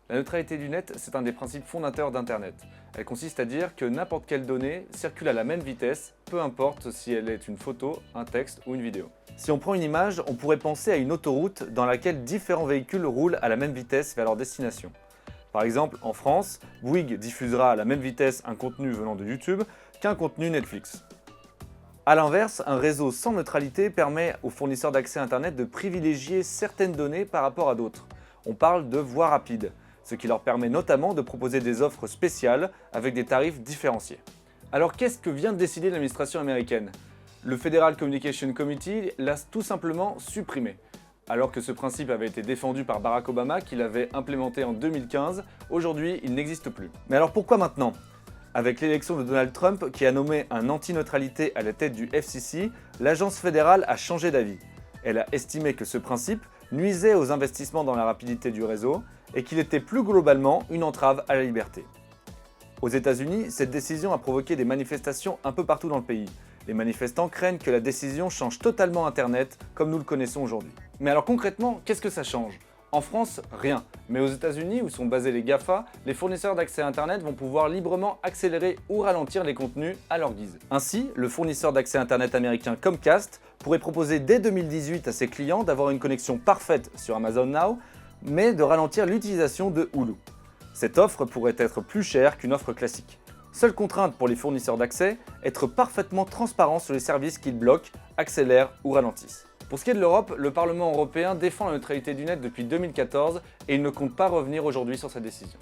La neutralité du net, c'est un des principes fondateurs d'Internet. Elle consiste à dire que n'importe quelle donnée circule à la même vitesse, peu importe si elle est une photo, un texte ou une vidéo. Si on prend une image, on pourrait penser à une autoroute dans laquelle différents véhicules roulent à la même vitesse vers leur destination. Par exemple, en France, Bouygues diffusera à la même vitesse un contenu venant de YouTube qu'un contenu Netflix. A l'inverse, un réseau sans neutralité permet aux fournisseurs d'accès Internet de privilégier certaines données par rapport à d'autres. On parle de voie rapide, ce qui leur permet notamment de proposer des offres spéciales avec des tarifs différenciés. Alors qu'est-ce que vient de décider l'administration américaine? Le Federal Communication Committee l'a tout simplement supprimé. Alors que ce principe avait été défendu par Barack Obama, qui l'avait implémenté en 2015, aujourd'hui il n'existe plus. Mais alors pourquoi maintenant? Avec l'élection de Donald Trump qui a nommé un anti-neutralité à la tête du FCC, l'agence fédérale a changé d'avis. Elle a estimé que ce principe nuisait aux investissements dans la rapidité du réseau et qu'il était plus globalement une entrave à la liberté. Aux États-Unis, cette décision a provoqué des manifestations un peu partout dans le pays. Les manifestants craignent que la décision change totalement Internet comme nous le connaissons aujourd'hui. Mais alors concrètement, qu'est-ce que ça change? En France, rien. Mais aux États-Unis, où sont basés les GAFA, les fournisseurs d'accès à Internet vont pouvoir librement accélérer ou ralentir les contenus à leur guise. Ainsi, le fournisseur d'accès Internet américain Comcast pourrait proposer dès 2018 à ses clients d'avoir une connexion parfaite sur Amazon Now, mais de ralentir l'utilisation de Hulu. Cette offre pourrait être plus chère qu'une offre classique. Seule contrainte pour les fournisseurs d'accès, être parfaitement transparent sur les services qu'ils bloquent, accélèrent ou ralentissent. Pour ce qui est de l'Europe, le Parlement européen défend la neutralité du net depuis 2014 et il ne compte pas revenir aujourd'hui sur sa décision.